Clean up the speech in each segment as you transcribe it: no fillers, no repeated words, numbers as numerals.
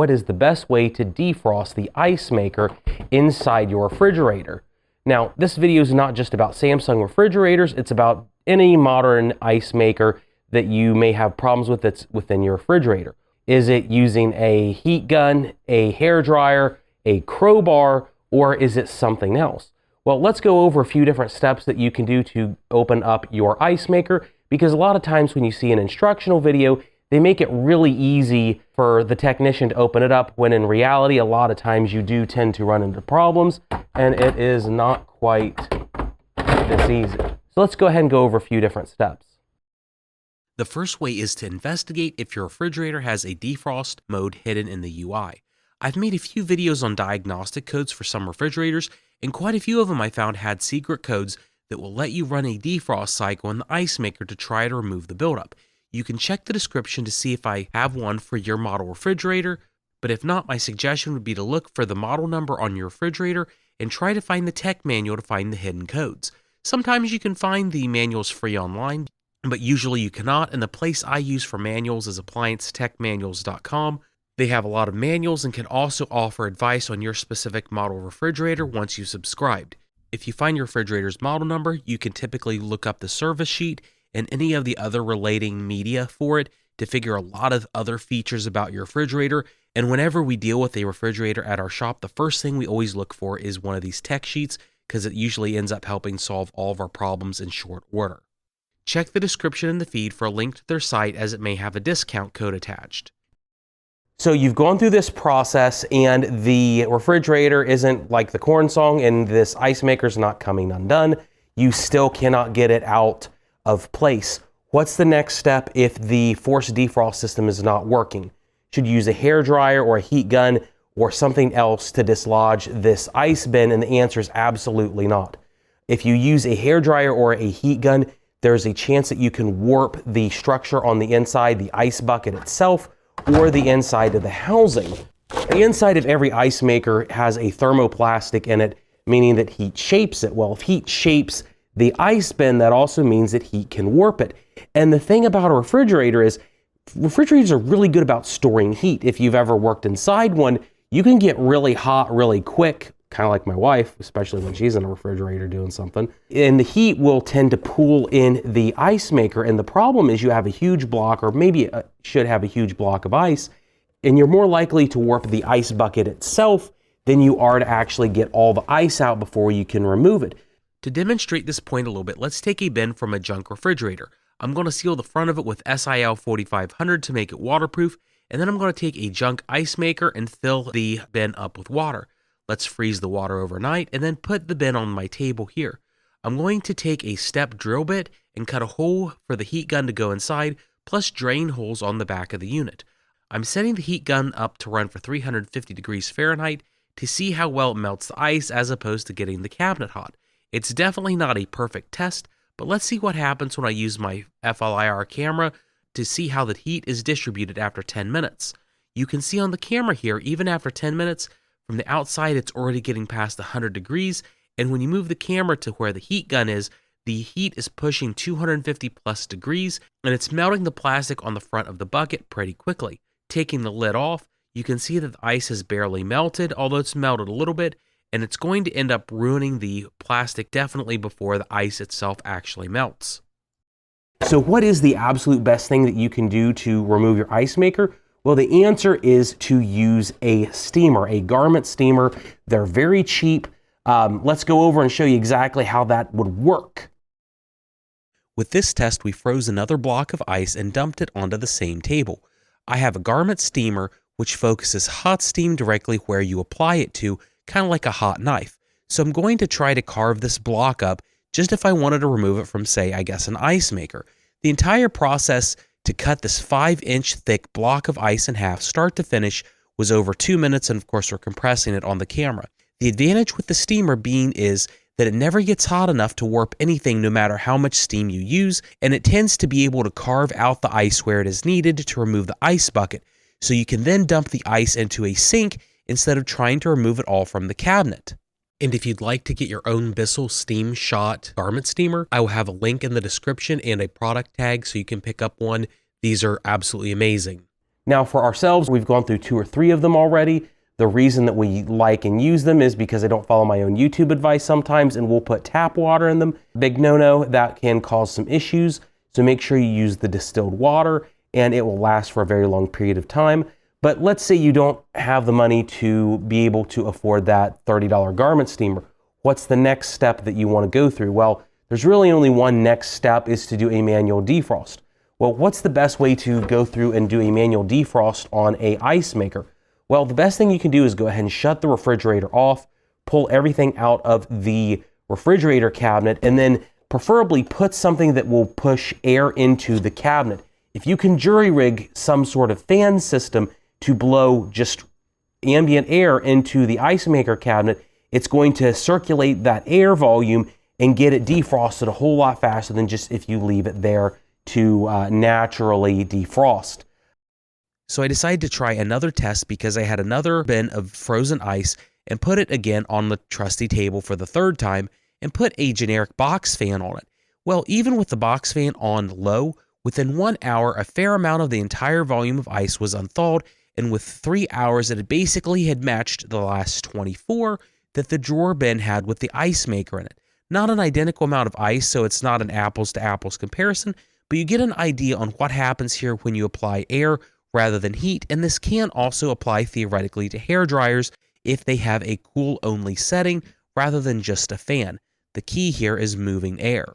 what is the best way to defrost the Icemaker inside your refrigerator. Now, this video is not just about Samsung refrigerators, it's about any modern Icemaker that you may have problems with that's within your refrigerator. Is it using a heat gun, a hair dryer, a crowbar, or is it something else? Well, let's go over a few different steps that you can do to open up your Icemaker, because a lot of times when you see an instructional video, they make it really easy for the technician to open it up, when in reality, a lot of times you do tend to run into problems, and it is not quite this easy. So let's go ahead and go over a few different steps. The first way is to investigate if your refrigerator has a defrost mode hidden in the UI. I've made a few videos on diagnostic codes for some refrigerators, and quite a few of them I found had secret codes that will let you run a defrost cycle in the Icemaker to try to remove the buildup. You can check the description to see if I have one for your model refrigerator, but if not, my suggestion would be to look for the model number on your refrigerator and try to find the tech manual to find the hidden codes. Sometimes you can find the manuals free online, but usually you cannot, and the place I use for manuals is ApplianceTechManuals.com. They have a lot of manuals and can also offer advice on your specific model refrigerator once you've subscribed. If you find your refrigerator's model number, you can typically look up the service sheet and any of the other relating media for it to figure a lot of other features about your refrigerator. And whenever we deal with a refrigerator at our shop, the first thing we always look for is one of these tech sheets, because it usually ends up helping solve all of our problems in short order. Check the description in the feed for a link to their site, as it may have a discount code attached. So you've gone through this process and the refrigerator isn't like the corn song and this Icemaker's not coming undone. You still cannot get it out of place. What's the next step if the forced defrost system is not working? Should you use a hair dryer or a heat gun or something else to dislodge this ice bin? And the answer is absolutely not. If you use a hair dryer or a heat gun, there's a chance that you can warp the structure on the inside, the ice bucket itself, or the inside of the housing. The inside of every Icemaker has a thermoplastic in it, meaning that heat shapes it. Well, if heat shapes the ice bin, that also means that heat can warp it. And the thing about a refrigerator is, refrigerators are really good about storing heat. If you've ever worked inside one, you can get really hot really quick, kind of like my wife, especially when she's in a refrigerator doing something. And the heat will tend to pool in the Icemaker. And the problem is you have a huge block, or maybe it should have a huge block of ice, and you're more likely to warp the ice bucket itself than you are to actually get all the ice out before you can remove it. To demonstrate this point a little bit, let's take a bin from a junk refrigerator. I'm going to seal the front of it with SIL 4500 to make it waterproof, and then I'm going to take a junk Icemaker and fill the bin up with water. Let's freeze the water overnight and then put the bin on my table here. I'm going to take a step drill bit and cut a hole for the heat gun to go inside, plus drain holes on the back of the unit. I'm setting the heat gun up to run for 350 degrees Fahrenheit to see how well it melts the ice as opposed to getting the cabinet hot. It's definitely not a perfect test, but let's see what happens when I use my FLIR camera to see how the heat is distributed after 10 minutes. You can see on the camera here, even after 10 minutes, from the outside it's already getting past 100 degrees, and when you move the camera to where the heat gun is, the heat is pushing 250 plus degrees, and it's melting the plastic on the front of the bucket pretty quickly. Taking the lid off, you can see that the ice has barely melted, although it's melted a little bit, and it's going to end up ruining the plastic definitely before the ice itself actually melts. So what is the absolute best thing that you can do to remove your Icemaker? Well, the answer is to use a steamer, a garment steamer. They're very cheap. Let's go over and show you exactly how that would work. With this test, we froze another block of ice and dumped it onto the same table. I have a garment steamer which focuses hot steam directly where you apply it to, kind of like a hot knife. So I'm going to try to carve this block up just if I wanted to remove it from, say, I guess an Icemaker. The entire process to cut this 5-inch thick block of ice in half, start to finish, was over 2 minutes, and of course we're compressing it on the camera. The advantage with the steamer being is that it never gets hot enough to warp anything no matter how much steam you use, and it tends to be able to carve out the ice where it is needed to remove the ice bucket, so you can then dump the ice into a sink instead of trying to remove it all from the cabinet. And if you'd like to get your own Bissell Steam Shot garment steamer, I will have a link in the description and a product tag so you can pick up one. These are absolutely amazing. Now for ourselves, we've gone through 2 or 3 of them already. The reason that we like and use them is because I don't follow my own YouTube advice sometimes, and we'll put tap water in them. Big no-no, that can cause some issues. So make sure you use the distilled water and it will last for a very long period of time. But let's say you don't have the money to be able to afford that $30 garment steamer. What's the next step that you want to go through? Well, there's really only one next step, is to do a manual defrost. Well, what's the best way to go through and do a manual defrost on a Icemaker? Well, the best thing you can do is go ahead and shut the refrigerator off, pull everything out of the refrigerator cabinet, and then preferably put something that will push air into the cabinet. If you can jury rig some sort of fan system to blow just ambient air into the Icemaker cabinet, it's going to circulate that air volume and get it defrosted a whole lot faster than just if you leave it there to naturally defrost. So I decided to try another test because I had another bin of frozen ice and put it again on the trusty table for the 3rd time and put a generic box fan on it. Well, even with the box fan on low, within 1 hour, a fair amount of the entire volume of ice was unthawed, and with 3 hours, it basically had matched the last 24 that the drawer bin had with the Icemaker in it. Not an identical amount of ice, so it's not an apples to apples comparison, but you get an idea on what happens here when you apply air rather than heat, and this can also apply theoretically to hair dryers if they have a cool only setting rather than just a fan. The key here is moving air.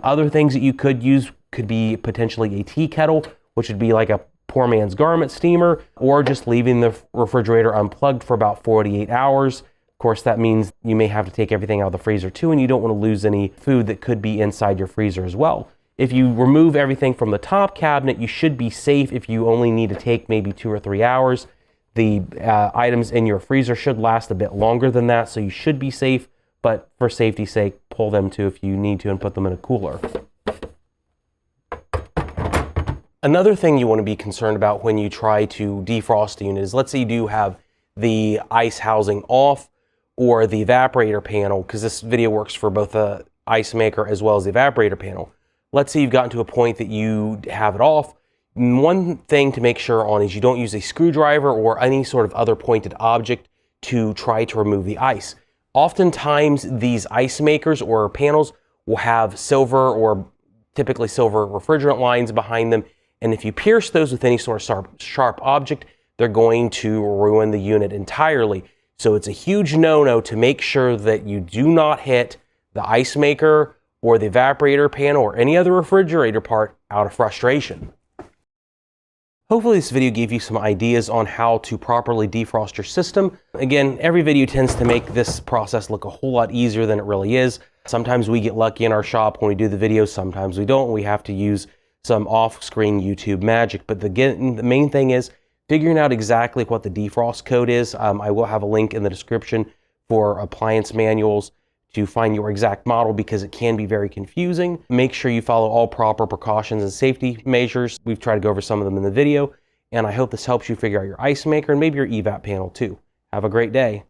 Other things that you could use could be potentially a tea kettle, which would be like a poor man's garment steamer, or just leaving the refrigerator unplugged for about 48 hours. Of course, that means you may have to take everything out of the freezer too, and you don't want to lose any food that could be inside your freezer as well. If you remove everything from the top cabinet, you should be safe if you only need to take maybe 2 or 3 hours. The items in your freezer should last a bit longer than that, so you should be safe, but for safety's sake, pull them too if you need to and put them in a cooler. Another thing you want to be concerned about when you try to defrost a unit is, let's say you do have the ice housing off or the evaporator panel, because this video works for both the Icemaker as well as the evaporator panel. Let's say you've gotten to a point that you have it off. One thing to make sure on is you don't use a screwdriver or any sort of other pointed object to try to remove the ice. Oftentimes, these Icemakers or panels will have silver or typically silver refrigerant lines behind them, and if you pierce those with any sort of sharp object, they're going to ruin the unit entirely. So it's a huge no-no to make sure that you do not hit the Icemaker or the evaporator panel or any other refrigerator part out of frustration. Hopefully this video gave you some ideas on how to properly defrost your system. Again, every video tends to make this process look a whole lot easier than it really is. Sometimes we get lucky in our shop when we do the videos, sometimes we don't. We have to use some off-screen YouTube magic. But the main thing is figuring out exactly what the defrost code is. I will have a link in the description for appliance manuals to find your exact model, because it can be very confusing. Make sure you follow all proper precautions and safety measures. We've tried to go over some of them in the video, and I hope this helps you figure out your Icemaker and maybe your evap panel too. Have a great day.